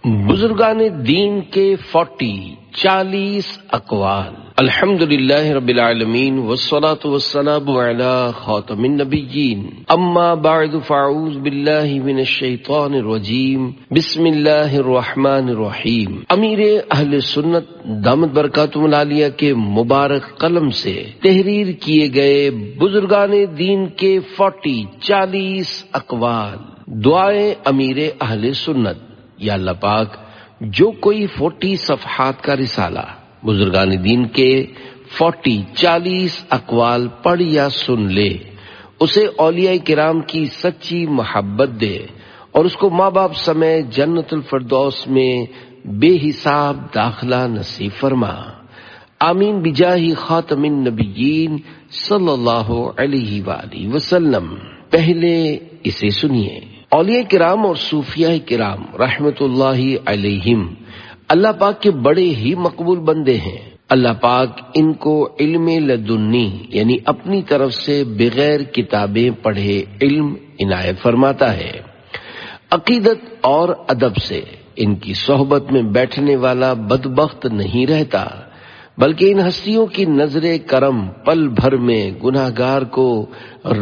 بزرگان دین کے 40 اقوال۔ الحمدللہ رب العالمین والصلاة والسلام علی خاتم النبیین، اما بعد فاعوذ باللہ من الشیطان الرجیم، بسم اللہ الرحمن الرحیم۔ امیر اہل سنت دامت برکاتہم العالیہ کے مبارک قلم سے تحریر کیے گئے بزرگان دین کے 40 اقوال۔ دعائیں امیر اہل سنت۔ یا اللہ پاک، جو کوئی 40 صفحات کا رسالہ بزرگان دین کے 40 اقوال پڑھ یا سن لے، اسے اولیاء کرام کی سچی محبت دے اور اس کو ماں باپ سمیت جنت الفردوس میں بے حساب داخلہ نصیب فرما، آمین بجاہ خاتم النبیین صلی اللہ علیہ وآلہ وسلم۔ پہلے اسے سنیے۔ اولیاء کرام اور صوفیاء کرام رحمت اللہ علیہم اللہ پاک کے بڑے ہی مقبول بندے ہیں۔ اللہ پاک ان کو علم لدنی یعنی اپنی طرف سے بغیر کتابیں پڑھے علم عنایت فرماتا ہے۔ عقیدت اور ادب سے ان کی صحبت میں بیٹھنے والا بدبخت نہیں رہتا، بلکہ ان ہستیوں کی نظر کرم پل بھر میں گناہگار کو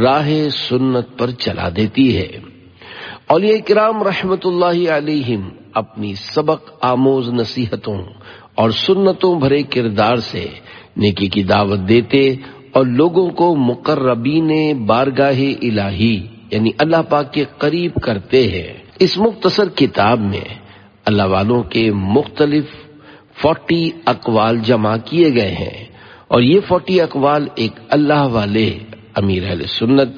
راہ سنت پر چلا دیتی ہے۔ اولیاء کرام رحمت اللہ علیہم اپنی سبق آموز نصیحتوں اور سنتوں بھرے کردار سے نیکی کی دعوت دیتے اور لوگوں کو مقربین بارگاہ الہی یعنی اللہ پاک کے قریب کرتے ہیں۔ اس مختصر کتاب میں اللہ والوں کے مختلف 40 اقوال جمع کیے گئے ہیں، اور یہ 40 اقوال ایک اللہ والے امیر اہل سنت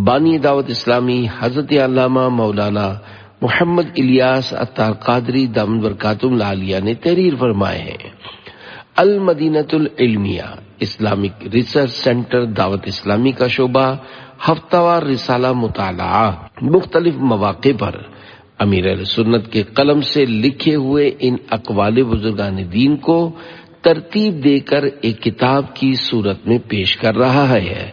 بانی دعوت اسلامی حضرت علامہ مولانا محمد الیاس عطار قادری دامت برکاتہم العالیہ نے تحریر فرمائے ہیں۔ المدینۃ العلمیہ اسلامک ریسرچ سینٹر دعوت اسلامی کا شعبہ ہفتہ وار رسالہ مطالعہ مختلف مواقع پر امیر اہل سنت کے قلم سے لکھے ہوئے ان اقوال بزرگان دین کو ترتیب دے کر ایک کتاب کی صورت میں پیش کر رہا ہے۔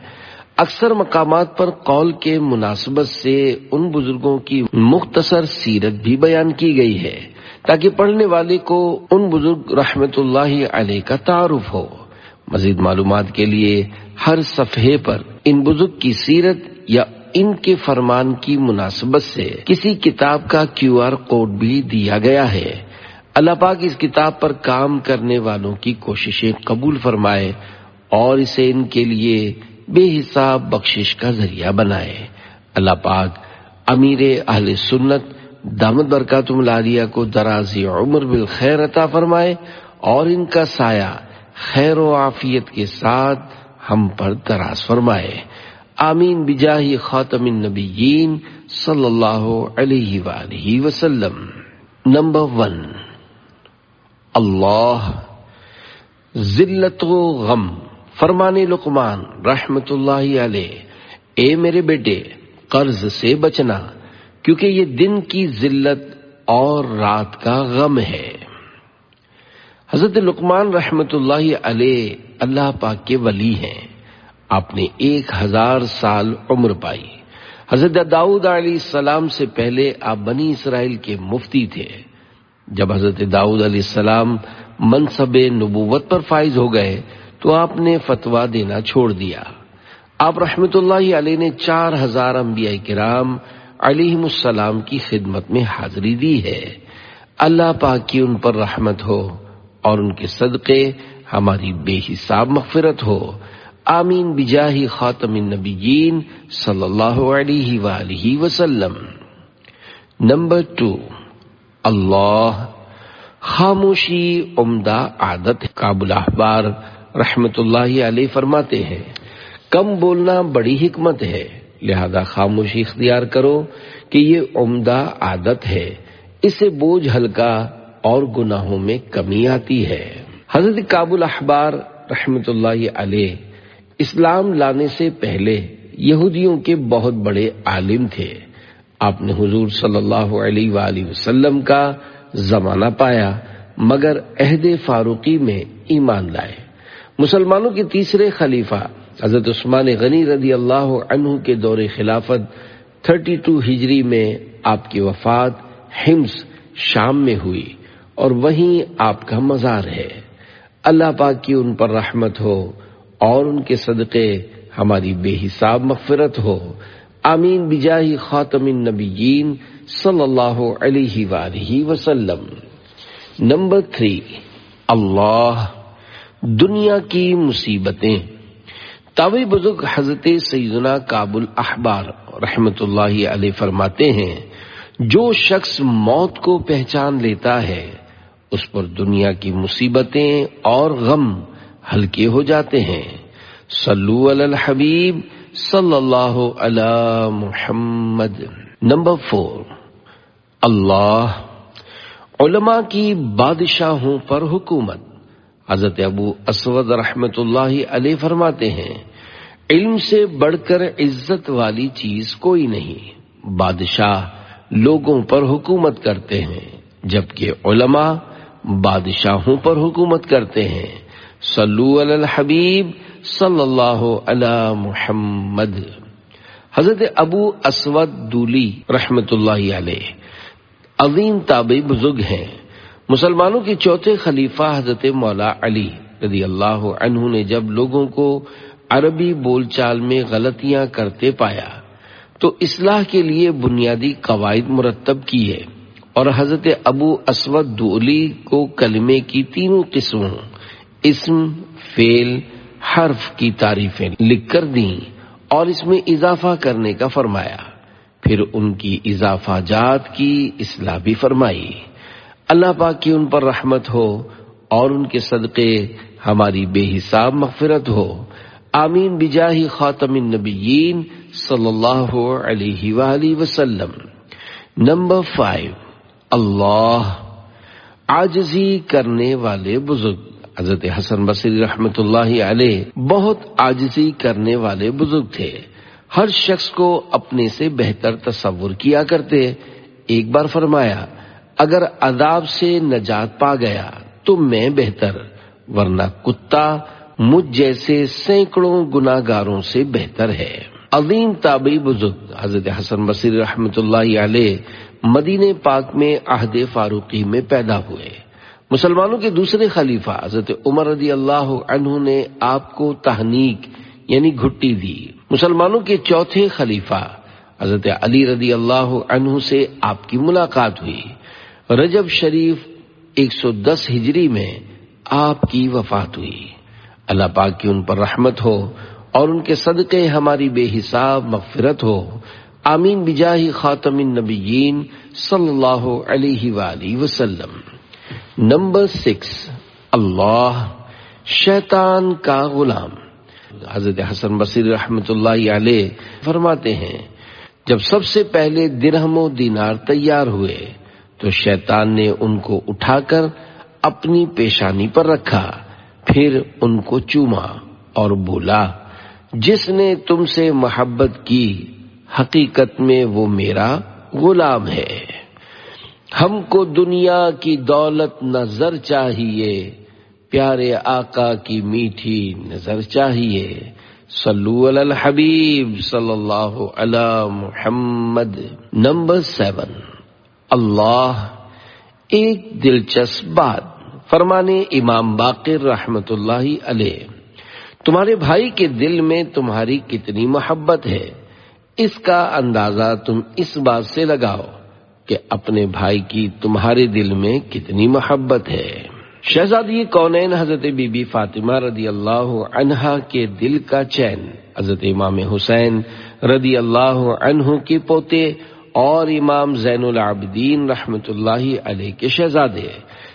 اکثر مقامات پر قول کے مناسبت سے ان بزرگوں کی مختصر سیرت بھی بیان کی گئی ہے تاکہ پڑھنے والے کو ان بزرگ رحمت اللہ علیہ کا تعارف ہو۔ مزید معلومات کے لیے ہر صفحے پر ان بزرگ کی سیرت یا ان کے فرمان کی مناسبت سے کسی کتاب کا QR کوڈ بھی دیا گیا ہے۔ اللہ پاک اس کتاب پر کام کرنے والوں کی کوششیں قبول فرمائے اور اسے ان کے لیے بے حساب بخشش کا ذریعہ بنائے۔ اللہ پاک امیر اہل سنت دامت برکاتہم العالیہ کو درازی عمر بالخیر عطا فرمائے اور ان کا سایہ خیر و عافیت کے ساتھ ہم پر دراز فرمائے، آمین بجاہ خاتم النبیین صلی اللہ علیہ وآلہ وسلم۔ نمبر 1، اللہ ذلت و غم۔ فرمان لقمان رحمت اللہ علیہ، اے میرے بیٹے قرض سے بچنا، کیونکہ یہ دن کی ذلت اور رات کا غم ہے۔ حضرت لقمان رحمت اللہ علیہ اللہ پاک کے ولی ہیں۔ آپ نے 1000 سال عمر پائی۔ حضرت داؤد علیہ السلام سے پہلے آپ بنی اسرائیل کے مفتی تھے۔ جب حضرت داؤد علیہ السلام منصب نبوت پر فائز ہو گئے تو آپ نے فتویٰ دینا چھوڑ دیا۔ آپ رحمت اللہ علیہ نے 4000 انبیاء کرام علیہم السلام کی خدمت میں حاضری دی ہے۔ اللہ پاک کی ان پر رحمت ہو اور ان کے صدقے ہماری بے حساب مغفرت ہو، آمین بجاہ خاتم النبیین صلی اللہ علیہ وآلہ وسلم۔ نمبر 2، اللہ خاموشی عمدہ عادت ہے۔ کعب الاحبار رحمت اللہ علیہ فرماتے ہیں، کم بولنا بڑی حکمت ہے، لہذا خاموشی اختیار کرو کہ یہ عمدہ عادت ہے، اس سے بوجھ ہلکا اور گناہوں میں کمی آتی ہے۔ حضرت کعب الاحبار رحمت اللہ علیہ اسلام لانے سے پہلے یہودیوں کے بہت بڑے عالم تھے۔ آپ نے حضور صلی اللہ علیہ وآلہ وسلم کا زمانہ پایا مگر عہد فاروقی میں ایمان لائے۔ مسلمانوں کے تیسرے خلیفہ حضرت عثمان غنی رضی اللہ عنہ کے دور خلافت 32 ہجری میں آپ کی وفات حمص شام میں ہوئی اور وہیں آپ کا مزار ہے۔ اللہ پاک کی ان پر رحمت ہو اور ان کے صدقے ہماری بے حساب مغفرت ہو، آمین بجاہ خاتم النبیین صلی اللہ علیہ وآلہ وسلم۔ نمبر 3، اللہ دنیا کی مصیبتیں۔ تابعی بزرگ حضرت سیدنا کعب الاحبار رحمت اللہ علیہ فرماتے ہیں، جو شخص موت کو پہچان لیتا ہے اس پر دنیا کی مصیبتیں اور غم ہلکے ہو جاتے ہیں۔ صلو علی الحبیب صلی اللہ علی محمد۔ نمبر 4، اللہ علماء کی بادشاہوں پر حکومت۔ حضرت ابو اسود رحمت اللہ علیہ فرماتے ہیں، علم سے بڑھ کر عزت والی چیز کوئی نہیں۔ بادشاہ لوگوں پر حکومت کرتے ہیں جبکہ علماء بادشاہوں پر حکومت کرتے ہیں۔ صلو علی الحبیب صلی اللہ علی محمد۔ حضرت ابو اسود دولی رحمت اللہ علیہ عظیم تابعی بزرگ ہیں۔ مسلمانوں کے چوتھے خلیفہ حضرت مولا علی رضی اللہ عنہ نے جب لوگوں کو عربی بول چال میں غلطیاں کرتے پایا تو اصلاح کے لیے بنیادی قواعد مرتب کیے اور حضرت ابو اسود دولی کو کلمے کی تینوں قسموں اسم، فعل، حرف کی تعریفیں لکھ کر دیں اور اس میں اضافہ کرنے کا فرمایا، پھر ان کی اضافہ جات کی اصلاح بھی فرمائی۔ اللہ پاک کی ان پر رحمت ہو اور ان کے صدقے ہماری بے حساب مغفرت ہو، آمین بجاہ خاتم النبیین صلی اللہ علیہ وآلہ وسلم۔ نمبر 5، اللہ عاجزی کرنے والے بزرگ۔ حضرت حسن بصری رحمت اللہ علیہ بہت عاجزی کرنے والے بزرگ تھے، ہر شخص کو اپنے سے بہتر تصور کیا کرتے۔ ایک بار فرمایا، اگر عذاب سے نجات پا گیا تو میں بہتر، ورنہ کتا مجھ جیسے سینکڑوں گناہگاروں سے بہتر ہے۔ عظیم تابعی بزرگ حضرت حسن بصری رحمت اللہ علیہ مدینہ پاک میں عہد فاروقی میں پیدا ہوئے۔ مسلمانوں کے دوسرے خلیفہ حضرت عمر رضی اللہ عنہ نے آپ کو تحنیک یعنی گھٹی دی۔ مسلمانوں کے چوتھے خلیفہ حضرت علی رضی اللہ عنہ سے آپ کی ملاقات ہوئی۔ رجب شریف 110 ہجری میں آپ کی وفات ہوئی۔ اللہ پاک کی ان پر رحمت ہو اور ان کے صدقے ہماری بے حساب مغفرت ہو، آمین بجاہ خاتم النبیین صلی اللہ علیہ وآلہ وسلم۔ نمبر 6، اللہ شیطان کا غلام۔ حضرت حسن بصری رحمت اللہ علیہ فرماتے ہیں، جب سب سے پہلے درہم و دینار تیار ہوئے تو شیطان نے ان کو اٹھا کر اپنی پیشانی پر رکھا، پھر ان کو چوما اور بولا، جس نے تم سے محبت کی حقیقت میں وہ میرا غلام ہے۔ ہم کو دنیا کی دولت نہ زر چاہیے، پیارے آقا کی میٹھی نظر چاہیے۔ صلو علی الحبیب صلی اللہ علی محمد۔ نمبر 7، اللہ ایک دلچسپ بات۔ فرمانے امام باقر رحمت اللہ علیہ، تمہارے بھائی کے دل میں تمہاری کتنی محبت ہے، اس کا اندازہ تم اس بات سے لگاؤ کہ اپنے بھائی کی تمہارے دل میں کتنی محبت ہے۔ شہزادی کونین حضرت بی بی فاطمہ رضی اللہ عنہا کے دل کا چین، حضرت امام حسین رضی اللہ عنہ کے پوتے اور امام زین العابدین رحمت اللہ علیہ کے شہزادے،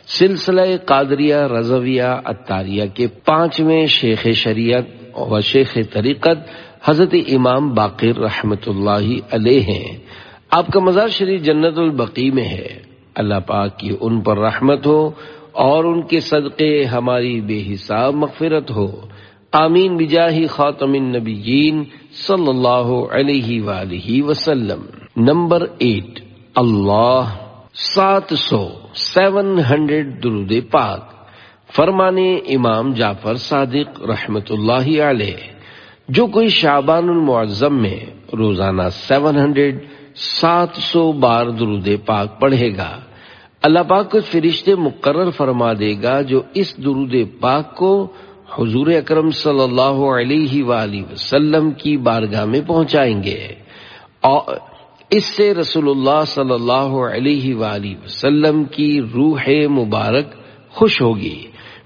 سلسلہ قادریہ رضویہ عطاریہ کے 5ویں شیخ شریعت و شیخ طریقت حضرت امام باقر رحمت اللہ علیہ ہیں۔ آپ کا مزار شریف جنت البقیع میں ہے۔ اللہ پاک کی ان پر رحمت ہو اور ان کے صدقے ہماری بے حساب مغفرت ہو، آمین بجاہ خاتم النبیین صلی اللہ علیہ وآلہ وسلم۔ نمبر 8، اللہ 700 درود پاک۔ فرمانے امام جعفر صادق رحمت اللہ علیہ، جو کوئی شعبان المعظم میں روزانہ 700 بار درود پاک پڑھے گا، اللہ پاک کچھ فرشتے مقرر فرما دے گا جو اس درود پاک کو حضور اکرم صلی اللہ علیہ وآلہ وسلم کی بارگاہ میں پہنچائیں گے، اور اس سے رسول اللہ صلی اللہ علیہ وآلہ وسلم کی روح مبارک خوش ہوگی۔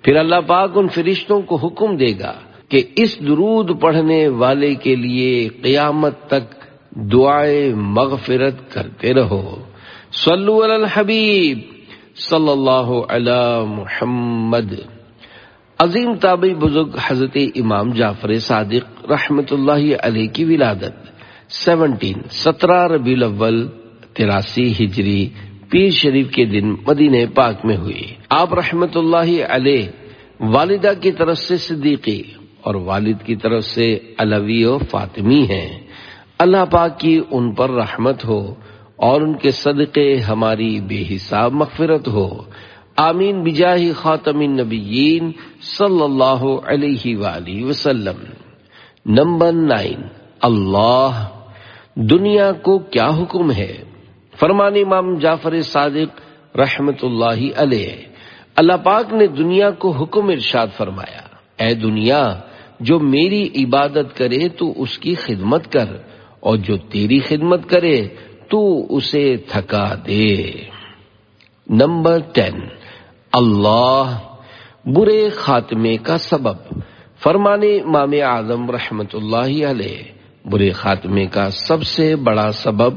پھر اللہ پاک ان فرشتوں کو حکم دے گا کہ اس درود پڑھنے والے کے لیے قیامت تک دعائے مغفرت کرتے رہو۔ صلو علی الحبیب صلی اللہ علی محمد۔ عظیم تابعی بزرگ حضرت امام جعفر صادق رحمت اللہ علیہ کی ولادت 17 ربیع الاول 83 ہجری پیر شریف کے دن مدینہ پاک میں ہوئی۔ آپ رحمت اللہ علیہ والدہ کی طرف سے صدیقی اور والد کی طرف سے علوی و فاطمی ہیں۔ اللہ پاک کی ان پر رحمت ہو اور ان کے صدقے ہماری بے حساب مغفرت ہو، آمین بجاہ خاتم النبیین صلی اللہ علیہ وآلہ وسلم۔ نمبر 9، اللہ دنیا کو کیا حکم ہے؟ فرمان امام جعفر صادق رحمت اللہ علیہ، اللہ پاک نے دنیا کو حکم ارشاد فرمایا، اے دنیا جو میری عبادت کرے تو اس کی خدمت کر، اور جو تیری خدمت کرے تو اسے تھکا دے۔ نمبر 10، اللہ برے خاتمے کا سبب۔ فرمان امام اعظم رحمت اللہ علیہ، برے خاتمے کا سب سے بڑا سبب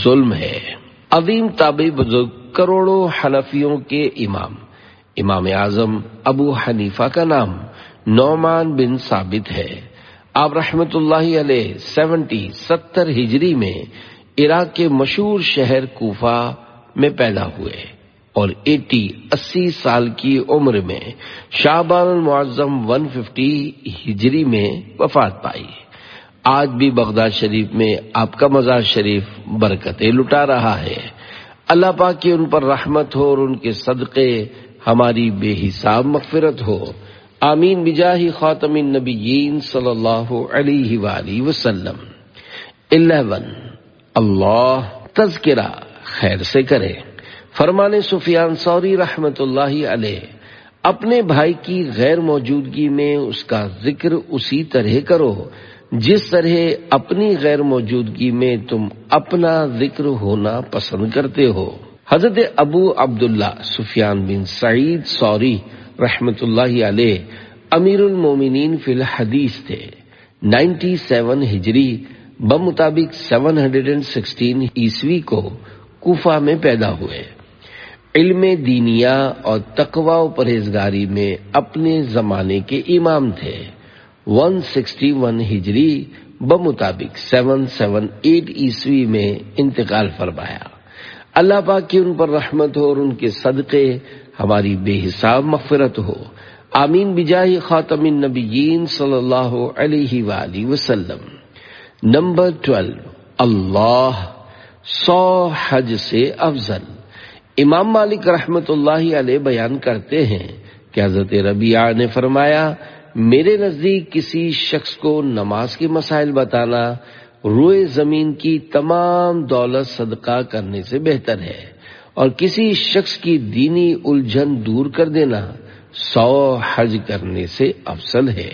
ظلم ہے۔ عظیم تابعی بزرگ کروڑوں حنفیوں کے امام اعظم ابو حنیفہ کا نام نعمان بن ثابت ہے۔ آپ رحمت اللہ علیہ 70 ہجری میں عراق کے مشہور شہر کوفہ میں پیدا ہوئے اور 80 سال کی عمر میں شعبان المعظم 150 ہجری میں وفات پائی۔ آج بھی بغداد شریف میں آپ کا مزار شریف برکتیں لٹا رہا ہے۔ اللہ پاک کی ان پر رحمت ہو اور ان کے صدقے ہماری بے حساب مغفرت ہو، آمین بجاہ خاتم النبیین صلی اللہ علیہ وآلہ وسلم۔ 11، اللہ تذکرہ خیر سے کرے۔ فرمان سفیان ثوری رحمت اللہ علیہ، اپنے بھائی کی غیر موجودگی میں اس کا ذکر اسی طرح کرو جس طرح اپنی غیر موجودگی میں تم اپنا ذکر ہونا پسند کرتے ہو۔ حضرت ابو عبداللہ سفیان بن سعید ثوری رحمت اللہ علیہ امیر المومنین فی الحدیث تھے۔ 97 ہجری بمطابق 716 عیسوی کو کوفہ میں پیدا ہوئے۔ علم دینیا اور تقوی و پرہیزگاری میں اپنے زمانے کے امام تھے۔ 161 ہجری بمطابق 778 عیسوی میں انتقال فرمایا۔ اللہ پاک کی ان پر رحمت ہو اور ان کے صدقے ہماری بے حساب مغفرت ہو، آمین بجاہ خاتم النبیین صلی اللہ علیہ وآلہ وسلم۔ نمبر 12، اللہ 100 حج سے افضل۔ امام مالک رحمت اللہ علیہ بیان کرتے ہیں کہ حضرت ربیعہ نے فرمایا، میرے نزدیک کسی شخص کو نماز کے مسائل بتانا روئے زمین کی تمام دولت صدقہ کرنے سے بہتر ہے، اور کسی شخص کی دینی الجھن دور کر دینا 100 حج کرنے سے افضل ہے۔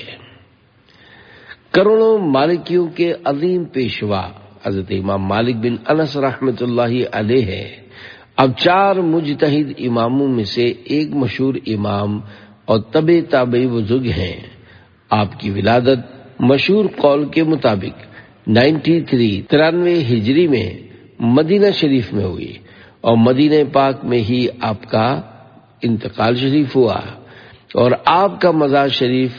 کروڑوں مالکیوں کے عظیم پیشوا حضرت امام مالک بن انس رحمت اللہ علیہ ہے۔ اب 4 مجتہد اماموں میں سے ایک مشہور امام اور تابعی بزرگ ہیں۔ آپ کی ولادت مشہور قول کے مطابق 93 ہجری میں مدینہ شریف میں ہوئی اور مدینہ پاک میں ہی آپ کا انتقال شریف ہوا، اور آپ کا مزار شریف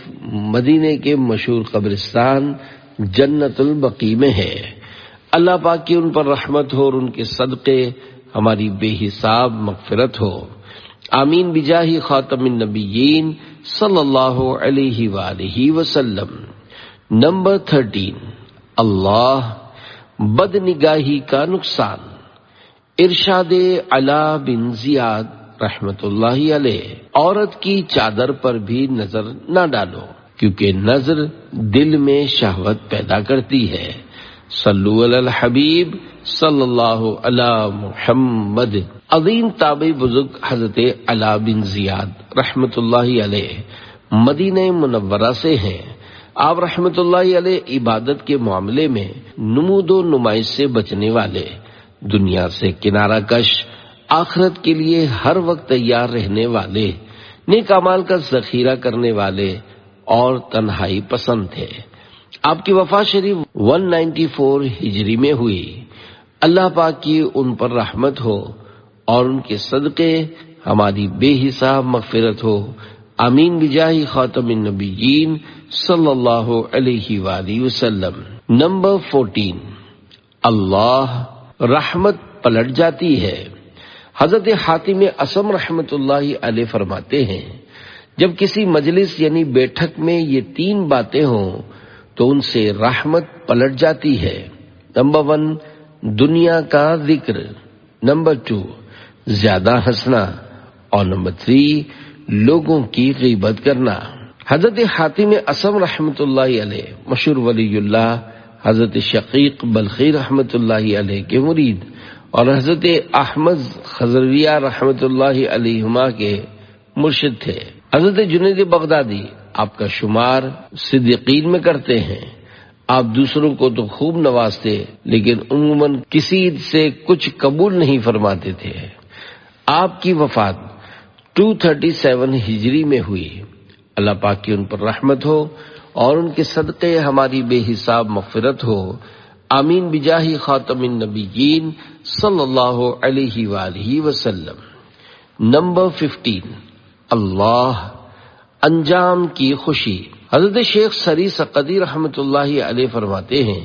مدینہ کے مشہور قبرستان جنت البقیع میں ہے۔ اللہ پاک کی ان پر رحمت ہو اور ان کے صدقے ہماری بے حساب مغفرت ہو، آمین بجاہ خاتم النبیین صلی اللہ علیہ وآلہ وسلم۔ نمبر 13، اللہ بد نگاہی کا نقصان۔ ارشاد علا بن زیاد رحمت اللہ علیہ، عورت کی چادر پر بھی نظر نہ ڈالو کیونکہ نظر دل میں شہوت پیدا کرتی ہے۔ صلو علی الحبیب صلی اللہ علی محمد۔ عظیم تابعی بزرگ حضرت علا بن زیاد رحمت اللہ علیہ مدینہ منورہ سے ہیں۔ آپ رحمت اللہ علیہ عبادت کے معاملے میں نمود و نمائش سے بچنے والے، دنیا سے کنارہ کش، آخرت کے لیے ہر وقت تیار رہنے والے، نیک اعمال کا ذخیرہ کرنے والے اور تنہائی پسند تھے۔ آپ کی وفات شریف 194 ہجری میں ہوئی۔ اللہ پاک کی ان پر رحمت ہو اور ان کے صدقے ہماری بے حساب مغفرت ہو، آمین بجاہ خاتم النبیین صلی اللہ علیہ وآلہ وسلم۔ نمبر 14، اللہ رحمت پلٹ جاتی ہے۔ حضرت حاتم اصم رحمت اللہ علیہ فرماتے ہیں، جب کسی مجلس یعنی بیٹھک میں یہ 3 باتیں ہوں تو ان سے رحمت پلٹ جاتی ہے۔ نمبر 1، دنیا کا ذکر، نمبر 2، زیادہ ہنسنا، اور نمبر 3، لوگوں کی غیبت کرنا۔ حضرت حاتم اصم رحمت اللہ علیہ مشہور ولی اللہ حضرت شقیق بلخی رحمت اللہ علیہ کے مرید اور حضرت احمد خضرویہ رحمت اللہ علیہما کے مرشد تھے۔ حضرت جنید بغدادی آپ کا شمار صدیقین میں کرتے ہیں۔ آپ دوسروں کو تو خوب نوازتے لیکن عموماً کسی سے کچھ قبول نہیں فرماتے تھے۔ آپ کی وفات 237 ہجری میں ہوئی۔ اللہ پاک کی ان پر رحمت ہو اور ان کے صدقے ہماری بے حساب مغفرت ہو، آمین بجاہ خاتم النبیین صلی اللہ علیہ وآلہ وسلم۔ نمبر 15، اللہ انجام کی خوشی۔ حضرت شیخ سری سقطی رحمت اللہ علیہ فرماتے ہیں،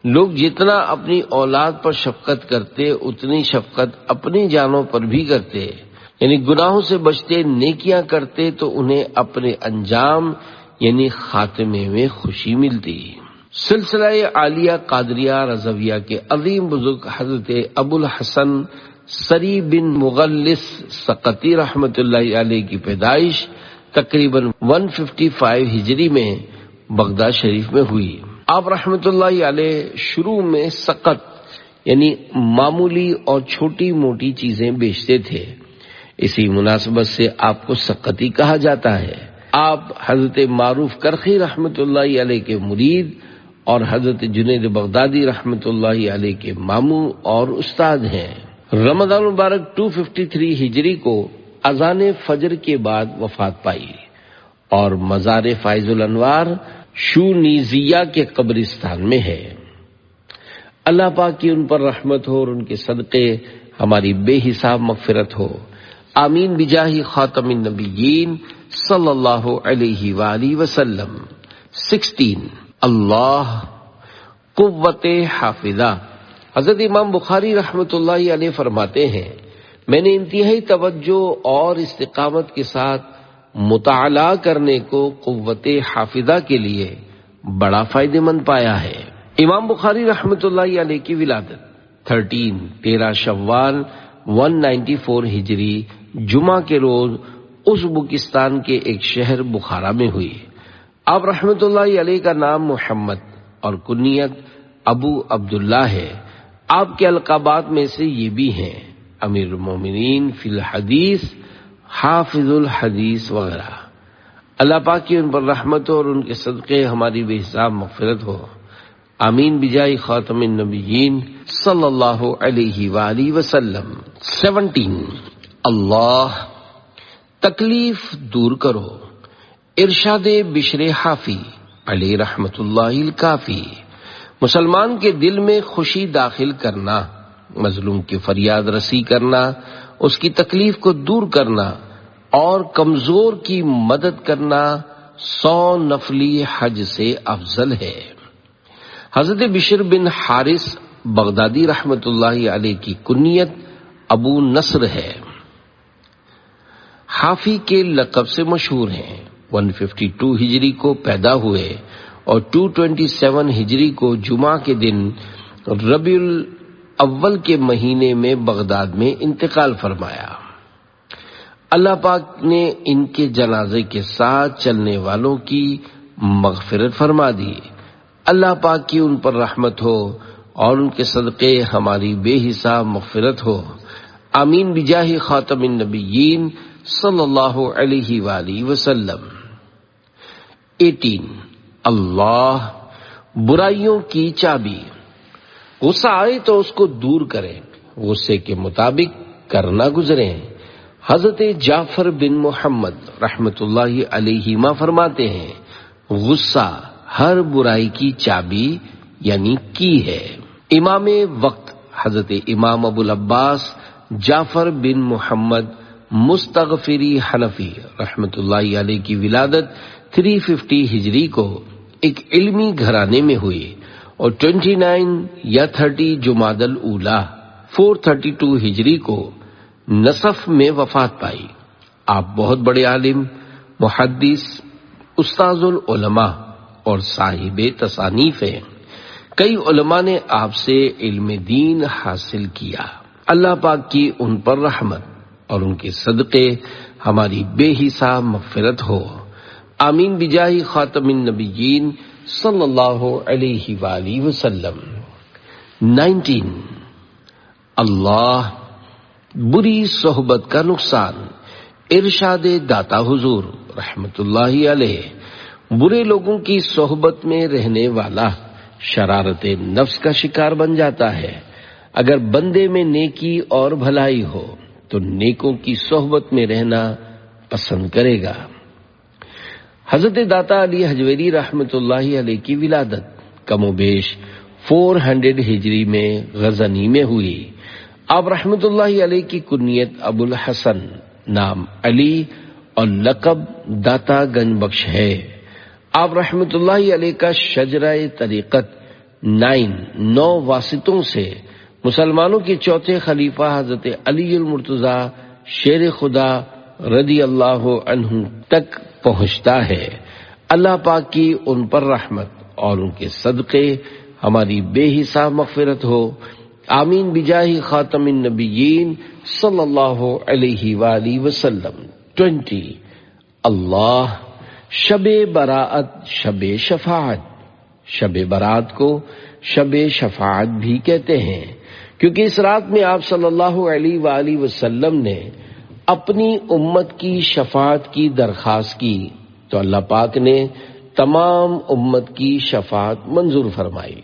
لوگ جتنا اپنی اولاد پر شفقت کرتے اتنی شفقت اپنی جانوں پر بھی کرتے، یعنی گناہوں سے بچتے، نیکیاں کرتے تو انہیں اپنے انجام یعنی خاتمے میں خوشی ملتی۔ سلسلہ عالیہ قادریہ رضویہ کے عظیم بزرگ حضرت ابو الحسن سری بن مغلس سقطی رحمت اللہ علیہ کی پیدائش تقریباً 155 ہجری میں بغداد شریف میں ہوئی۔ آپ رحمت اللہ علیہ شروع میں سقط یعنی معمولی اور چھوٹی موٹی چیزیں بیچتے تھے، اسی مناسبت سے آپ کو سقطی کہا جاتا ہے۔ آپ حضرت معروف کرخی رحمت اللہ علیہ کے مرید اور حضرت جنید بغدادی رحمت اللہ علیہ کے ماموں اور استاد ہیں۔ رمضان مبارک 253 ہجری کو اذان فجر کے بعد وفات پائی اور مزار فائز الانوار شونیزیہ کے قبرستان میں ہے۔ اللہ پاک کی ان پر رحمت ہو اور ان کے صدقے ہماری بے حساب مغفرت ہو، آمین بجاہ خاتم النبیین صلی اللہ علیہ وآلہ وسلم۔ 16، اللہ قوت حافظہ۔ حضرت امام بخاری رحمت اللہ علیہ فرماتے ہیں، میں نے انتہائی توجہ اور استقامت کے ساتھ مطالعہ کرنے کو قوت حافظہ کے لیے بڑا فائدہ مند پایا ہے۔ امام بخاری رحمت اللہ علیہ کی ولادت 13 شوال 194 ہجری جمعہ کے روز ازبکستان کے ایک شہر بخارا میں ہوئی۔ آپ رحمت اللہ علیہ کا نام محمد اور کنیت ابو عبداللہ ہے۔ آپ کے القابات میں سے یہ بھی ہیں، امیر المومنین فی الحدیث، حافظ الحدیث وغیرہ۔ اللہ پاک کی ان پر رحمت ہو اور ان کے صدقے ہماری بے حساب مغفرت ہو، آمین بجائے خاتم النبیین صلی اللہ علیہ وآلہ وسلم۔ 17، اللہ تکلیف دور کرو۔ ارشاد بشر حافی علیہ رحمت اللہ الکافی۔ مسلمان کے دل میں خوشی داخل کرنا، مظلوم کی فریاد رسی کرنا، اس کی تکلیف کو دور کرنا اور کمزور کی مدد کرنا 100 نفلی حج سے افضل ہے۔ حضرت بشر بن حارث بغدادی رحمت اللہ علیہ کی کنیت ابو نصر ہے، حافی کے لقب سے مشہور ہیں۔ 152 ہجری کو پیدا ہوئے اور 227 ہجری کو جمعہ کے دن ربیع الاول کے مہینے میں بغداد میں انتقال فرمایا۔ اللہ پاک نے ان کے جنازے کے ساتھ چلنے والوں کی مغفرت فرما دی۔ اللہ پاک کی ان پر رحمت ہو اور ان کے صدقے ہماری بے حساب مغفرت ہو، آمین بجاہ خاتم النبیین صلی اللہ علیہ وآلہ وسلم۔ 18 اللہ برائیوں کی چابی، غصہ آئے تو اس کو دور کریں، غصے کے مطابق کرنا گزریں۔ حضرت جعفر بن محمد رحمت اللہ علیہما فرماتے ہیں غصہ ہر برائی کی چابی یعنی کی ہے۔ امام وقت حضرت امام ابو العباس جعفر بن محمد مستغفری حنفی رحمت اللہ علیہ کی ولادت 350 ہجری کو ایک علمی گھرانے میں ہوئی اور 29 یا 30 جمادی الاولیٰ 432 ہجری کو نصف میں وفات پائی۔ آپ بہت بڑے عالم، محدث، استاذ العلماء اور صاحب تصانیف ہیں۔ کئی علماء نے آپ سے علم دین حاصل کیا۔ اللہ پاک کی ان پر رحمت اور ان کے صدقے ہماری بے حساب مغفرت ہو، آمین بجاہ خاتم النبیین صلی اللہ علیہ وآلہ وسلم۔ 19 اللہ بری صحبت کا نقصان، ارشاد داتا حضور رحمت اللہ علیہ، برے لوگوں کی صحبت میں رہنے والا شرارت نفس کا شکار بن جاتا ہے۔ اگر بندے میں نیکی اور بھلائی ہو تو نیکوں کی صحبت میں رہنا پسند کرے گا۔ حضرت داتا علی حجویری رحمت اللہ علیہ کی ولادت کم و بیش 400 ہجری میں غزنی میں ہوئی۔ آپ رحمت اللہ علیہ کی کنیت ابو الحسن، نام علی اور لقب داتا گنج بخش ہے۔ آپ رحمت اللہ علیہ کا شجرہ طریقت 9 واسطوں سے مسلمانوں کے چوتھے خلیفہ حضرت علی المرتضیٰ شیر خدا رضی اللہ عنہ تک پہنچتا ہے۔ اللہ پاک کی ان پر رحمت اور ان کے صدقے ہماری بے حساب مغفرت ہو، آمین بجاہ خاتم النبیین صلی اللہ علیہ وآلہ وسلم۔ 20 اللہ شب براءت، شب شفاعت، شب برات کو شب شفاعت بھی کہتے ہیں کیونکہ اس رات میں آپ صلی اللہ علیہ وآلہ وسلم نے اپنی امت کی شفاعت کی درخواست کی تو اللہ پاک نے تمام امت کی شفاعت منظور فرمائی،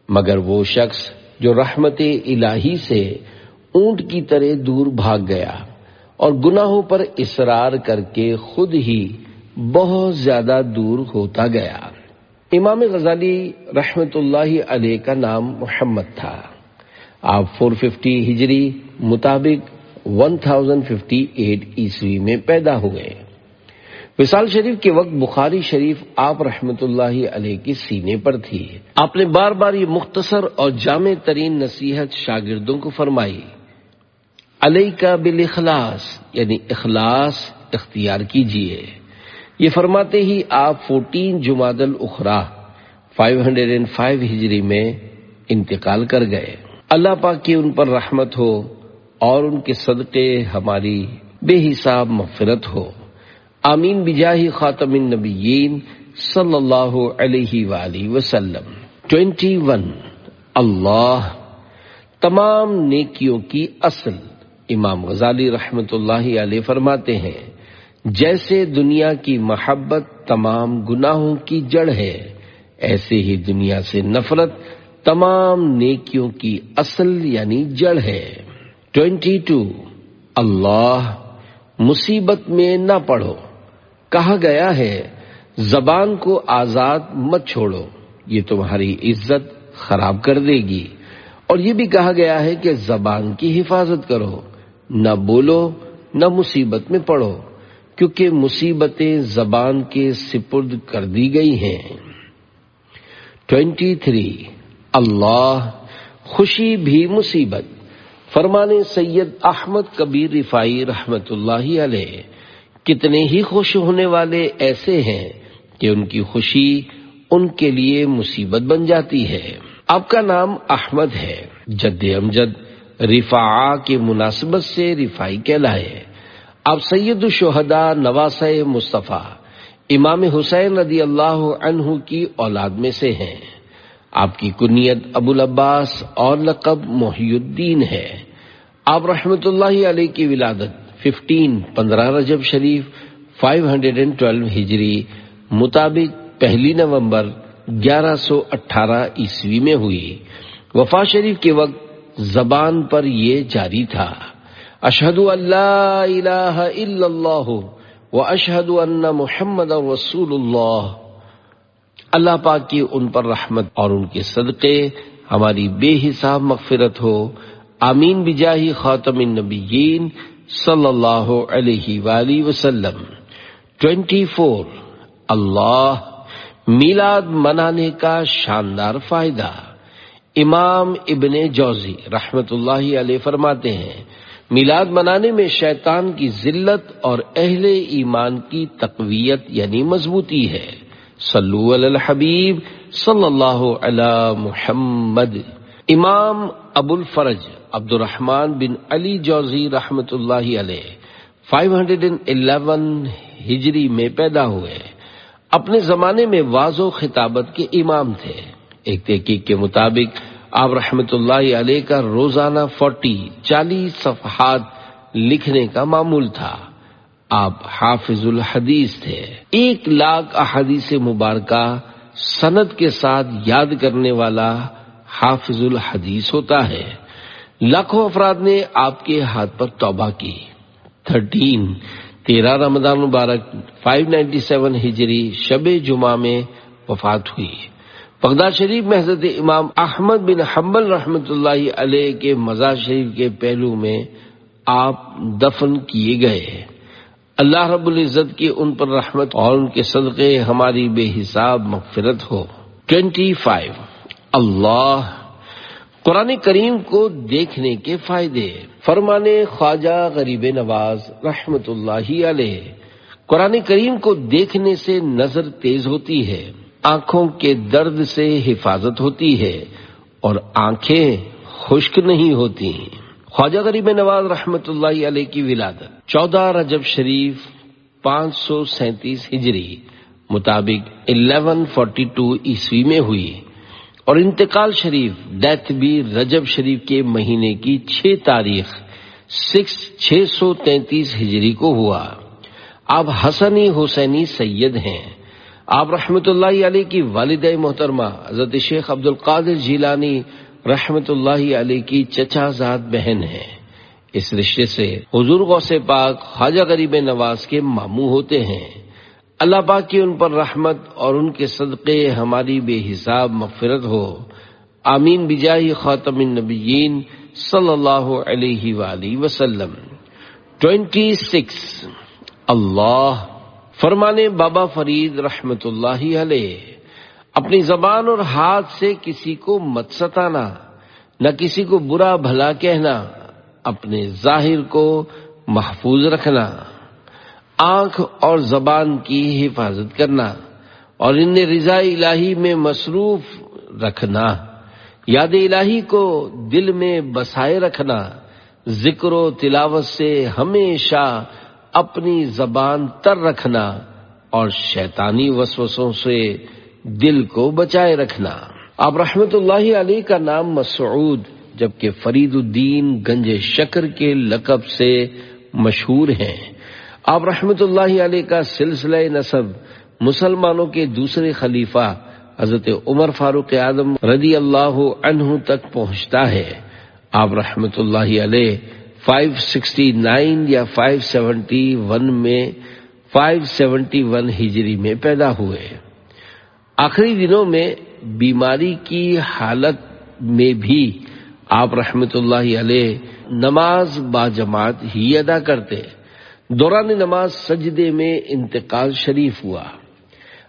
مگر وہ شخص جو رحمت الہی سے اونٹ کی طرح دور بھاگ گیا اور گناہوں پر اصرار کر کے خود ہی بہت زیادہ دور ہوتا گیا۔ امام غزالی رحمت اللہ علیہ کا نام محمد تھا۔ آپ 450 ہجری مطابق 1058 عیسوی میں پیدا ہوئے۔ وصال شریف کے وقت بخاری شریف آپ رحمت اللہ علیہ کے سینے پر تھی۔ آپ نے بار بار یہ مختصر اور جامع ترین نصیحت شاگردوں کو فرمائی، علیک بالاخلاص، یعنی اخلاص اختیار کیجیے۔ یہ فرماتے ہی آپ 14 جمادی الاخری 505 ہجری میں انتقال کر گئے۔ اللہ پاک کی ان پر رحمت ہو اور ان کے صدقے ہماری بے حساب مغفرت ہو، آمین بجاہ خاتم النبیین صلی اللہ علیہ وآلہ وسلم۔ 21 اللہ تمام نیکیوں کی اصل، امام غزالی رحمت اللہ علیہ فرماتے ہیں جیسے دنیا کی محبت تمام گناہوں کی جڑ ہے، ایسے ہی دنیا سے نفرت تمام نیکیوں کی اصل یعنی جڑ ہے۔ 22 اللہ مصیبت میں نہ پڑو، کہا گیا ہے زبان کو آزاد مت چھوڑو، یہ تمہاری عزت خراب کر دے گی، اور یہ بھی کہا گیا ہے کہ زبان کی حفاظت کرو، نہ بولو نہ مصیبت میں پڑو، کیونکہ مصیبتیں زبان کے سپرد کر دی گئی ہیں۔ 23 اللہ خوشی بھی مصیبت، فرمانے سید احمد کبیر رفاعی رحمت اللہ علیہ، کتنے ہی خوش ہونے والے ایسے ہیں کہ ان کی خوشی ان کے لیے مصیبت بن جاتی ہے۔ آپ کا نام احمد ہے، جد امجد رفاعہ کی مناسبت سے رفاعی کہلائے۔ آپ سید الشہداء نواسہ مصطفیٰ امام حسین رضی اللہ عنہ کی اولاد میں سے ہیں۔ آپ کی کنیت ابو العباس اور لقب محی الدین ہے۔ آپ رحمت اللہ علیہ کی ولادت 15 رجب شریف 512 ہجری مطابق 1 نومبر 1118 عیسوی میں ہوئی۔ وفات شریف کے وقت زبان پر یہ جاری تھا: اشہد ان لا الہ الا اللہ واشہد ان محمد رسول اللہ۔ اللہ پاک کی ان پر رحمت اور ان کے صدقے ہماری بے حساب مغفرت ہو، آمین بجاہ خاتم النبیین صلی اللہ علیہ وآلہ وسلم۔ 24 اللہ میلاد منانے کا شاندار فائدہ۔ امام ابن جوزی رحمت اللہ علیہ فرماتے ہیں، میلاد منانے میں شیطان کی ذلت اور اہل ایمان کی تقویت یعنی مضبوطی ہے۔ صلو علی الحبیب صلی اللہ علی محمد۔ امام ابو الفرج عبد الرحمن بن علی جوزی رحمت اللہ علیہ 511 ہجری میں پیدا ہوئے۔ اپنے زمانے میں واعظ و خطابت کے امام تھے۔ ایک تحقیق کے مطابق آپ رحمت اللہ علیہ کا روزانہ 40 صفحات لکھنے کا معمول تھا۔ آپ حافظ الحدیث تھے۔ 1,00,000 احادیث مبارکہ سند کے ساتھ یاد کرنے والا حافظ الحدیث ہوتا ہے۔ لاکھوں افراد نے آپ کے ہاتھ پر توبہ کی۔ 13 رمضان مبارک 597 ہجری شب جمعہ میں وفات ہوئی۔ بغداد شریف میں حضرت امام احمد بن حنبل رحمت اللہ علیہ کے مزار شریف کے پہلو میں آپ دفن کیے گئے۔ اللہ رب العزت کی ان پر رحمت اور ان کے صدقے ہماری بے حساب مغفرت ہو۔ 25 اللہ قرآن کریم کو دیکھنے کے فائدے۔ فرمانے خواجہ غریب نواز رحمت اللہ علیہ، قرآن کریم کو دیکھنے سے نظر تیز ہوتی ہے، آنکھوں کے درد سے حفاظت ہوتی ہے اور آنکھیں خشک نہیں ہوتی۔ خواجہ غریب نواز رحمت اللہ علیہ کی ولادت 14 رجب شریف 537 ہجری مطابق 1142 عیسوی میں ہوئی اور انتقال شریف ڈیتھ بھی رجب شریف کے مہینے کی 6 تاریخ 633 ہجری کو ہوا۔ آپ حسنی حسینی سید ہیں۔ آپ رحمت اللہ علیہ کی والدہ محترمہ حضرت شیخ عبد القادر جیلانی رحمت اللہ علیہ کی چچا زاد بہن ہیں۔ اس رشتے سے حضور غوث پاک خواجہ غریب نواز کے ماموں ہوتے ہیں۔ اللہ پاک کی ان پر رحمت اور ان کے صدقے ہماری بے حساب مغفرت ہو، آمین بجاہ خاتم النبیین صلی اللہ علیہ وآلہ وسلم۔ 26 اللہ فرمانے بابا فرید رحمت اللہ علیہ، اپنی زبان اور ہاتھ سے کسی کو مت ستانا، نہ کسی کو برا بھلا کہنا، اپنے ظاہر کو محفوظ رکھنا، آنکھ اور زبان کی حفاظت کرنا اور انہیں رضا الہی میں مصروف رکھنا، یاد الہی کو دل میں بسائے رکھنا، ذکر و تلاوت سے ہمیشہ اپنی زبان تر رکھنا اور شیطانی وسوسوں سے دل کو بچائے رکھنا۔ آپ رحمت اللہ علیہ کا نام مسعود جبکہ فرید الدین گنج شکر کے لقب سے مشہور ہیں۔ آپ رحمت اللہ علیہ کا سلسلہ نسب مسلمانوں کے دوسرے خلیفہ حضرت عمر فاروق اعظم رضی اللہ عنہ تک پہنچتا ہے۔ آپ رحمت اللہ علیہ 569 یا 571 میں 571 ہجری میں پیدا ہوئے۔ آخری دنوں میں بیماری کی حالت میں بھی آپ رحمت اللہ علیہ نماز باجماعت ہی ادا کرتے۔ دوران نماز سجدے میں انتقال شریف ہوا۔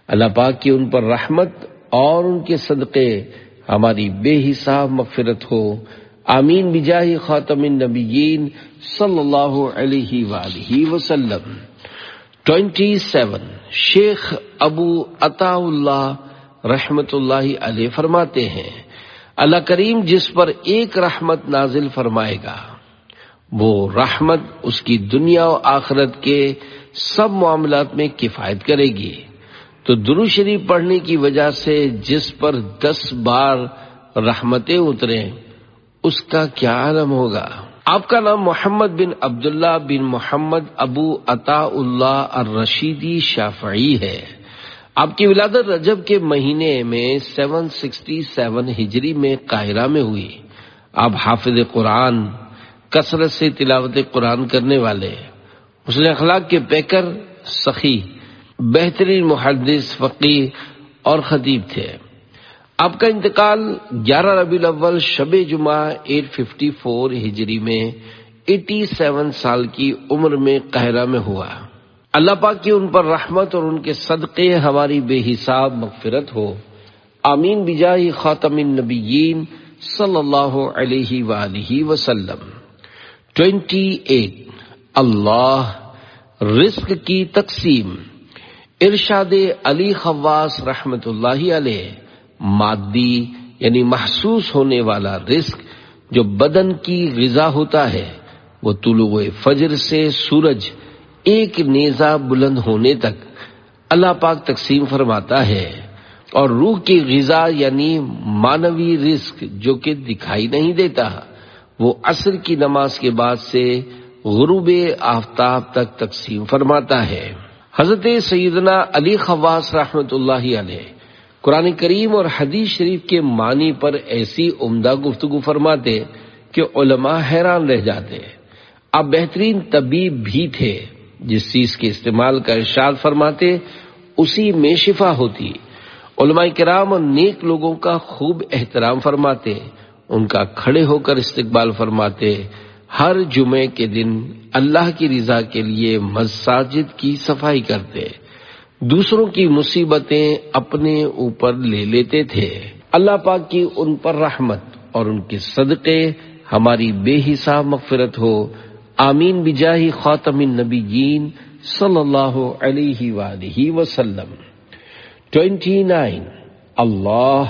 اللہ پاک کی ان پر رحمت اور ان کے صدقے ہماری بے حساب مغفرت ہو، آمین بجاہ خاتم النبیین صلی اللہ علیہ وآلہ وسلم۔ 27 شیخ ابو عطا اللہ رحمت اللہ علیہ فرماتے ہیں، اللہ کریم جس پر ایک رحمت نازل فرمائے گا وہ رحمت اس کی دنیا و آخرت کے سب معاملات میں کفایت کرے گی۔ تو درود شریف پڑھنے کی وجہ سے جس پر 10 بار رحمتیں اتریں اس کا کیا عالم ہوگا۔ آپ کا نام محمد بن عبداللہ بن محمد ابو عطا اللہ الرشیدی شافعی ہے۔ آپ کی ولادت رجب کے مہینے میں 767 ہجری میں قاہرہ میں ہوئی۔ آپ حافظ قرآن، کثرت سے تلاوت قرآن کرنے والے، حسن اخلاق کے پیکر، سخی، بہترین محدث، فقیہ اور خطیب تھے۔ آپ کا انتقال 11 ربیع الاول شب جمعہ 854 ہجری میں 87 سال کی عمر میں قاہرہ میں ہوا۔ اللہ پاک کی ان پر رحمت اور ان کے صدقے ہماری بے حساب مغفرت ہو، آمین بجاہ خاتم النبیین صلی اللہ علیہ وآلہ وسلم۔ 28 اللہ رزق کی تقسیم۔ ارشاد علی خواص رحمت اللہ علیہ، مادی یعنی محسوس ہونے والا رزق جو بدن کی غذا ہوتا ہے وہ طلوع فجر سے سورج ایک نیزہ بلند ہونے تک اللہ پاک تقسیم فرماتا ہے، اور روح کی غذا یعنی معنوی رزق جو کہ دکھائی نہیں دیتا وہ عصر کی نماز کے بعد سے غروب آفتاب تک تقسیم فرماتا ہے۔ حضرت سیدنا علی خواص رحمت اللہ علیہ قرآن کریم اور حدیث شریف کے معنی پر ایسی عمدہ گفتگو فرماتے کہ علماء حیران رہ جاتے۔ آپ بہترین طبیب بھی تھے، جس چیز کے استعمال کا ارشاد فرماتے اسی میں شفا ہوتی۔ علماء کرام اور نیک لوگوں کا خوب احترام فرماتے، ان کا کھڑے ہو کر استقبال فرماتے، ہر جمعے کے دن اللہ کی رضا کے لیے مساجد کی صفائی کرتے، دوسروں کی مصیبتیں اپنے اوپر لے لیتے تھے۔ اللہ پاک کی ان پر رحمت اور ان کے صدقے ہماری بے حساب مغفرت ہو، آمین بجاہ خاتم النبیین صلی اللہ علیہ وآلہ وسلم۔ 29 اللہ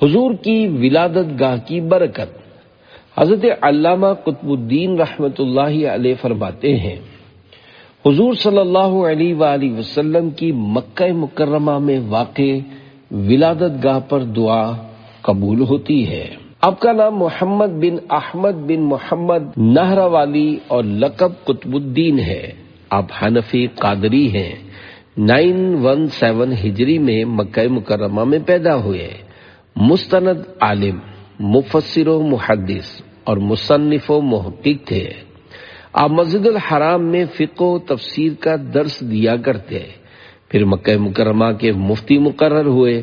حضور کی ولادت گاہ کی برکت۔ حضرت علامہ قطب الدین رحمت اللہ علیہ فرماتے ہیں، حضور صلی اللہ علیہ وآلہ وسلم کی مکہ مکرمہ میں واقع ولادت گاہ پر دعا قبول ہوتی ہے۔ آپ کا نام محمد بن احمد بن محمد نہروالی اور لقب قطب الدین ہے۔ آپ حنفی قادری ہیں۔ 917 ہجری میں مکہ مکرمہ میں پیدا ہوئے۔ مستند عالم، مفسر و محدث اور مصنف و محقق تھے۔ آپ مسجد الحرام میں فقہ و تفسیر کا درس دیا کرتے، پھر مکہ مکرمہ کے مفتی مقرر ہوئے۔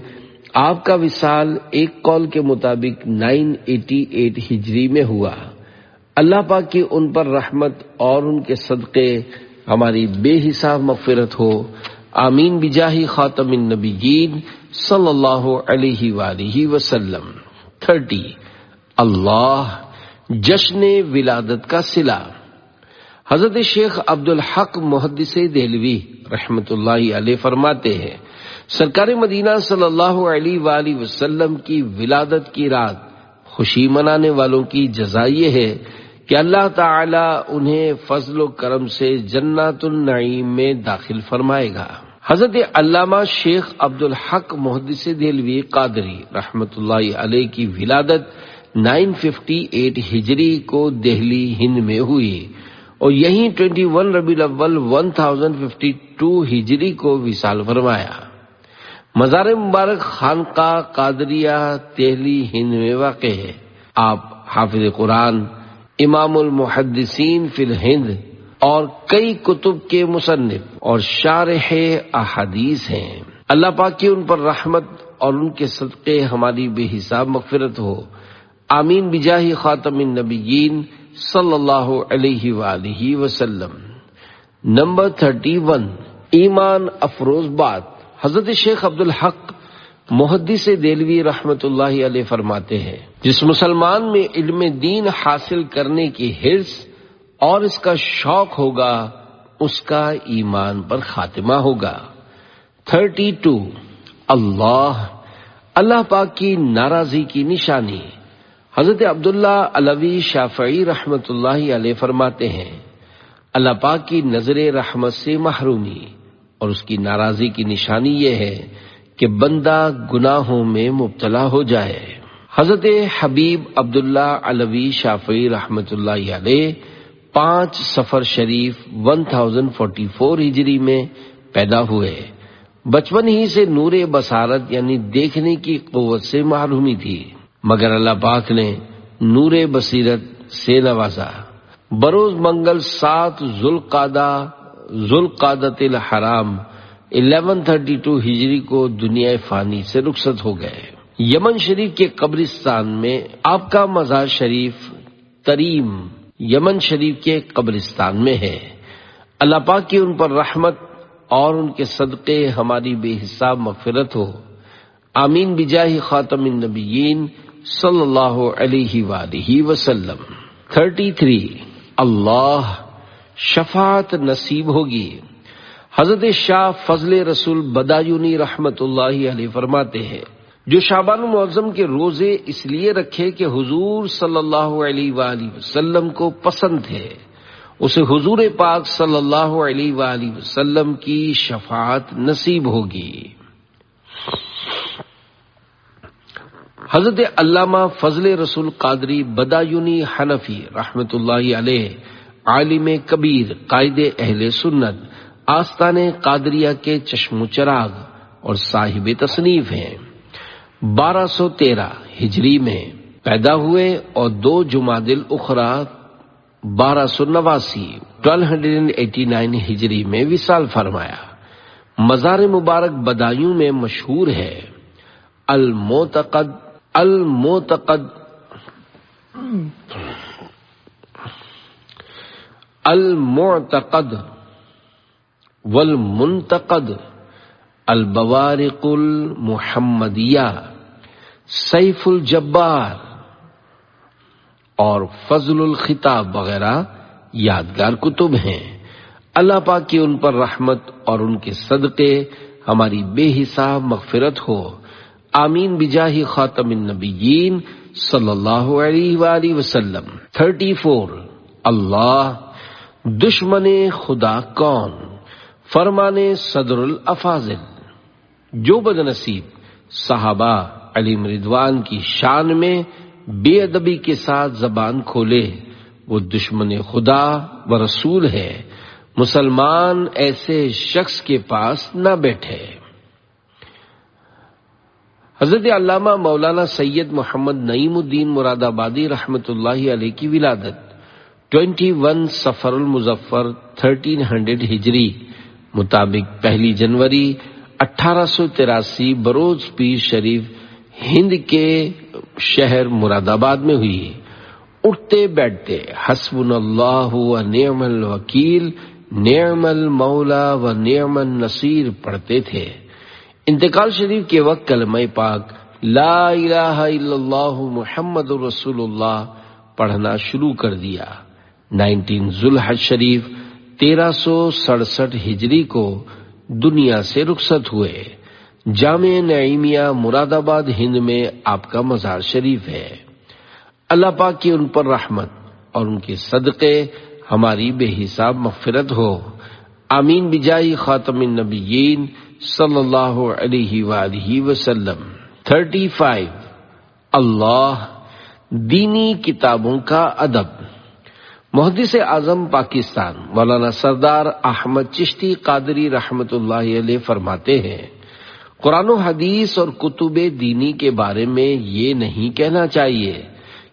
آپ کا وصال ایک قول کے مطابق 988 ہجری میں ہوا۔ اللہ پاک کی ان پر رحمت اور ان کے صدقے ہماری بے حساب مغفرت ہو، آمین بجاہ خاتم النبیین صلی اللہ علیہ وآلہ وسلم۔ 30 اللہ جشن ولادت کا صلہ۔ حضرت شیخ عبدالحق محدث دہلوی رحمت اللہ علیہ فرماتے ہیں، سرکار مدینہ صلی اللہ علیہ وآلہ وسلم کی ولادت کی رات خوشی منانے والوں کی جزا یہ ہے کہ اللہ تعالی انہیں فضل و کرم سے جنات النعیم میں داخل فرمائے گا۔ حضرت علامہ شیخ عبدالحق محدث دہلوی قادری رحمت اللہ علیہ کی ولادت 958 ہجری کو دہلی ہند میں ہوئی اور یہیں 21 ربیع الاول 1052 ہجری کو وصال فرمایا۔ مزار مبارک خانقاہ قادریہ دہلی ہند میں واقع ہے۔ آپ حافظ قرآن، امام المحدثین فی الہند اور کئی کتب کے مصنف اور شارح احادیث ہیں۔ اللہ پاک کی ان پر رحمت اور ان کے صدقے ہماری بے حساب مغفرت ہو، آمین بجاہ خاتم النبیین صلی اللہ علیہ وآلہ وسلم۔ نمبر 31 ایمان افروز بات۔ حضرت شیخ عبدالحق محدث دہلوی رحمت اللہ علیہ فرماتے ہیں، جس مسلمان میں علم دین حاصل کرنے کی حرص اور اس کا شوق ہوگا اس کا ایمان پر خاتمہ ہوگا۔ 32 اللہ پاک کی ناراضی کی نشانی۔ حضرت عبداللہ علوی شافعی رحمت اللہ علیہ فرماتے ہیں، اللہ پاک کی نظر رحمت سے محرومی اور اس کی ناراضی کی نشانی یہ ہے کہ بندہ گناہوں میں مبتلا ہو جائے۔ حضرت حبیب عبداللہ علوی شافعی رحمۃ اللہ علیہ 5 صفر شریف 1044 ہجری میں پیدا ہوئے۔ بچپن ہی سے نور بصارت یعنی دیکھنے کی قوت سے محرومی تھی، مگر اللہ پاک نے نور بصیرت سے نوازا۔ بروز منگل 7 ذوالقعدۃ الحرام 1132 ہجری کو دنیا فانی سے رخصت ہو گئے۔ یمن شریف کے قبرستان میں آپ کا مزار شریف تریم یمن شریف کے قبرستان میں ہے۔ اللہ پاک کی ان پر رحمت اور ان کے صدقے ہماری بے حساب مغفرت ہو، آمین بجاہ خاتم النبیین صلی اللہ علیہ وآلہ وسلم۔ 33 اللہ شفاعت نصیب ہوگی۔ حضرت شاہ فضل رسول بدایونی رحمت اللہ علیہ فرماتے ہیں، جو شعبان المعظم کے روزے اس لیے رکھے کہ حضور صلی اللہ علیہ وآلہ وسلم کو پسند تھے، اسے حضور پاک صلی اللہ علیہ وآلہ وسلم کی شفاعت نصیب ہوگی۔ حضرت علامہ فضل رسول قادری بدایونی حنفی رحمت اللہ علیہ عالم کبیر، قائد اہل سنت، آستان قادریہ کے چشم و چراغ اور صاحب تصنیف ہیں۔ 1213 ہجری میں پیدا ہوئے اور 2 جمادی الاخری 1289 ہجری میں وصال فرمایا۔ مزار مبارک بدایوں میں مشہور ہے۔ المعتقد والمنتقد، البوارق المحمدیہ، سیف الجبار اور فضل الخطاب وغیرہ یادگار کتب ہیں۔ اللہ پاک کی ان پر رحمت اور ان کے صدقے ہماری بے حساب مغفرت ہو، آمین بجاہ خاتم النبیین صلی اللہ علیہ وآلہ وسلم۔ 34 اللہ دشمن خدا کون؟ فرمانے صدر الافاضل، جو بد نصیب صحابہ علیہم رضوان کی شان میں بے ادبی کے ساتھ زبان کھولے وہ دشمن خدا و رسول ہے، مسلمان ایسے شخص کے پاس نہ بیٹھے۔ حضرت علامہ مولانا سید محمد نعیم الدین مراد آبادی رحمت اللہ علیہ کی ولادت 21 صفر المظفر 1300 ہجری مطابق 1 جنوری 1883 بروز پیر شریف ہند کے شہر مراد آباد میں ہوئی۔ اٹھتے بیٹھتے حسبنا اللہ و نعم الوکیل، نعم المولا و نعم النصیر پڑھتے تھے۔ انتقال شریف کے وقت کلمہ پاک لا الہ الا اللہ محمد رسول اللہ پڑھنا شروع کر دیا۔ 19 ذوالحج شریف 1367 ہجری کو دنیا سے رخصت ہوئے۔ جامع نعیمیہ مراد آباد ہند میں آپ کا مزار شریف ہے۔ اللہ پاک کی ان پر رحمت اور ان کے صدقے ہماری بے حساب مغفرت ہو، آمین بجاہ خاتم النبیین صلی اللہ علیہ وآلہ وسلم۔ 35 اللہ دینی کتابوں کا ادب۔ محدث اعظم پاکستان مولانا سردار احمد چشتی قادری رحمت اللہ علیہ فرماتے ہیں، قرآن و حدیث اور کتب دینی کے بارے میں یہ نہیں کہنا چاہیے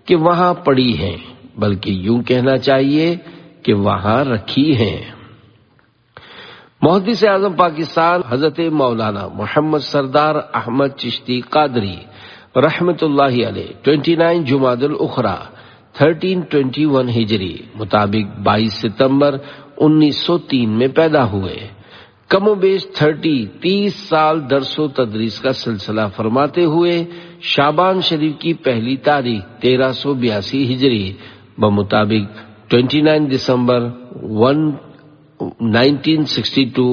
کہ وہاں پڑی ہیں، بلکہ یوں کہنا چاہیے کہ وہاں رکھی ہیں۔ محدث اعظم پاکستان حضرت مولانا محمد سردار احمد چشتی قادری رحمت اللہ علیہ 29 جمادی الاخری 1321 ہجری مطابق 22 ستمبر 1903 میں پیدا ہوئے۔ کم و بیش 30 سال درس و تدریس کا سلسلہ فرماتے ہوئے شعبان شریف کی 1 تاریخ 1382 ہجری بمطابق 29 دسمبر 1962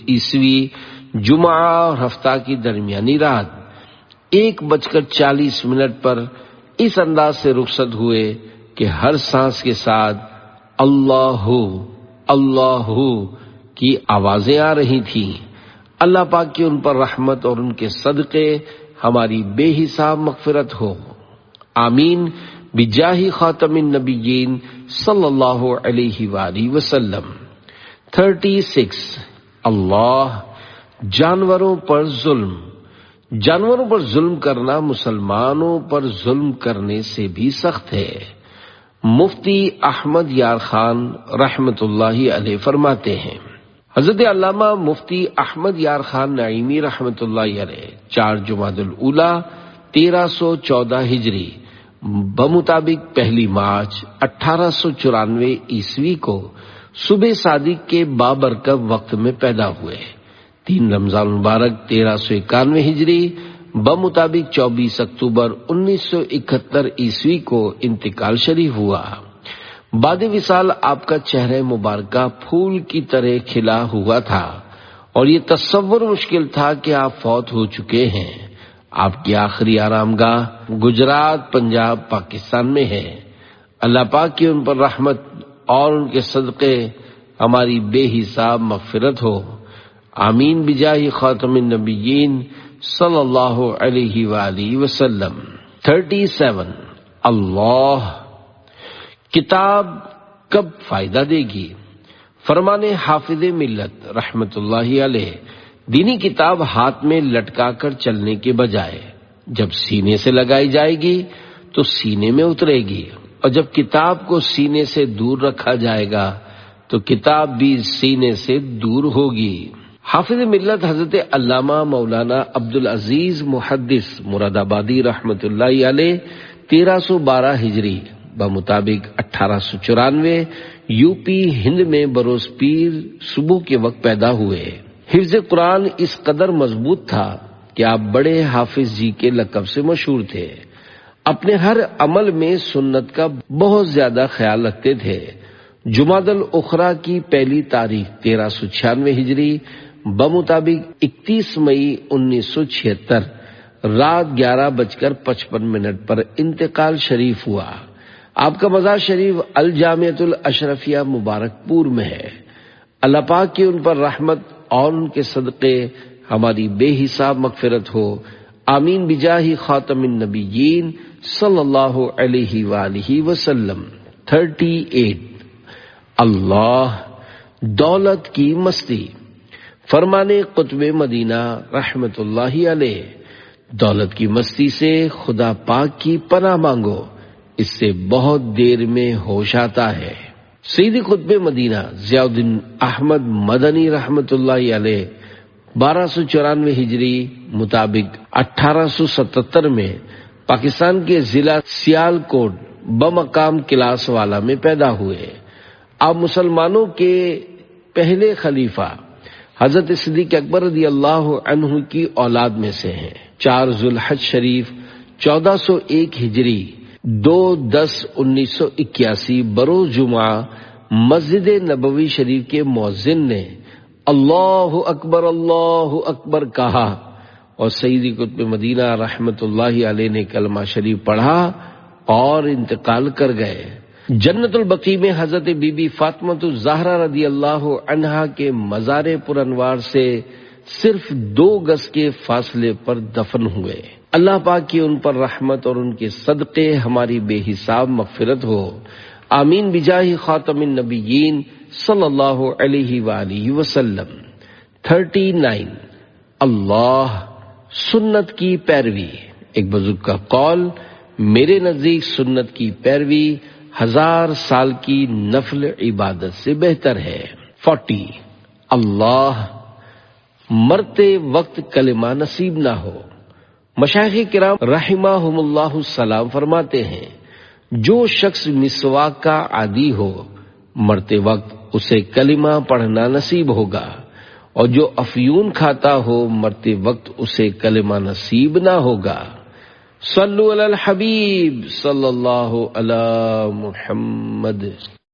عیسوی جمعہ اور ہفتہ کی درمیانی رات 1:40 پر اس انداز سے رخصت ہوئے کہ ہر سانس کے ساتھ اللہ اللہ کی آوازیں آ رہی تھیں۔ اللہ پاک کی ان پر رحمت اور ان کے صدقے ہماری بے حساب مغفرت ہو، آمین بجاہ خاتم النبیین صلی اللہ علیہ وآلہ وسلم۔ 36 اللہ جانوروں پر ظلم۔ جانوروں پر ظلم کرنا مسلمانوں پر ظلم کرنے سے بھی سخت ہے۔ مفتی احمد یار خان رحمت اللہ علیہ فرماتے ہیں، حضرت علامہ مفتی احمد یار خان نعیمی رحمت اللہ علیہ 4 جمادی الاولیٰ 1314 ہجری بمطابق 1 مارچ 1894 عیسوی کو صبح صادق کے بابرکت وقت میں پیدا ہوئے۔ 3 رمضان المبارک 1391 ہجری بمطابق 24 اکتوبر 1971 عیسوی کو انتقال شریف ہوا۔ بعد وصال آپ کا چہرہ مبارکہ پھول کی طرح کھلا ہوا تھا اور یہ تصور مشکل تھا کہ آپ فوت ہو چکے ہیں۔ آپ کی آخری آرام گاہ گجرات، پنجاب، پاکستان میں ہے۔ اللہ پاک کی ان پر رحمت اور ان کے صدقے ہماری بے حساب مغفرت ہو، آمین بجاہ خاتم النبیین صلی اللہ علیہ وآلہ وسلم۔ 37 اللہ کتاب کب فائدہ دے گی؟ فرمان حافظ ملت رحمت اللہ علیہ، دینی کتاب ہاتھ میں لٹکا کر چلنے کے بجائے جب سینے سے لگائی جائے گی تو سینے میں اترے گی، اور جب کتاب کو سینے سے دور رکھا جائے گا تو کتاب بھی سینے سے دور ہوگی۔ حافظ ملت حضرت علامہ مولانا عبدالعزیز محدث مراد آبادی رحمت اللہ علیہ 1312 ہجری بمطابق 1894 یو پی ہند میں بروز پیر صبح کے وقت پیدا ہوئے۔ حفظ قرآن اس قدر مضبوط تھا کہ آپ بڑے حافظ جی کے لقب سے مشہور تھے۔ اپنے ہر عمل میں سنت کا بہت زیادہ خیال رکھتے تھے۔ جمادی الاخری کی پہلی تاریخ 1396 ہجری بمطابق 31 مئی 1976 رات 11:55 پر انتقال شریف ہوا۔ آپ کا مزار شریف الجامعۃ الاشرفیہ مبارک پور میں ہے۔ اللہ پاک کی ان پر رحمت اور ان کے صدقے ہماری بے حساب مغفرت ہو، آمین بجاہ خاتم النبیین صلی اللہ علیہ وآلہ وسلم۔ 38 اللہ دولت کی مستی۔ فرمان قطب مدینہ رحمت اللہ علیہ، دولت کی مستی سے خدا پاک کی پناہ مانگو، اس سے بہت دیر میں ہوش آتا ہے۔ سیدی قطب مدینہ ضیاء الدین احمد مدنی رحمت اللہ علیہ 1294 ہجری مطابق 1877 میں پاکستان کے ضلع سیال کوٹ بمقام کلاس والا میں پیدا ہوئے۔ آپ مسلمانوں کے پہلے خلیفہ حضرت صدیق اکبر رضی اللہ عنہ کی اولاد میں سے ہیں۔ 4 ذوالحج شریف 1401 ہجری 2/10/1981 بروز جمعہ مسجد نبوی شریف کے مؤذن نے اللہ اکبر کہا اور سیدی قطب مدینہ رحمت اللہ علیہ نے کلمہ شریف پڑھا اور انتقال کر گئے۔ جنت البقیع میں حضرت بی بی فاطمہ الزہرا رضی اللہ عنہا کے مزار پر انوار سے صرف 2 گز کے فاصلے پر دفن ہوئے۔ اللہ پاک کی ان پر رحمت اور ان کے صدقے ہماری بے حساب مغفرت ہو، آمین بجاہ خاتم النبیین صلی اللہ علیہ وآلہ وسلم۔ 39 اللہ سنت کی پیروی۔ ایک بزرگ کا قول، میرے نزدیک سنت کی پیروی 1000 سال کی نفل عبادت سے بہتر ہے۔ 40 اللہ مرتے وقت کلمہ نصیب نہ ہو۔ مشائخ کرام رحمہم اللہ السلام فرماتے ہیں، جو شخص مسواک کا عادی ہو مرتے وقت اسے کلمہ پڑھنا نصیب ہوگا، اور جو افیون کھاتا ہو مرتے وقت اسے کلمہ نصیب نہ ہوگا۔ صلو علی الحبیب صلی اللہ علی محمد۔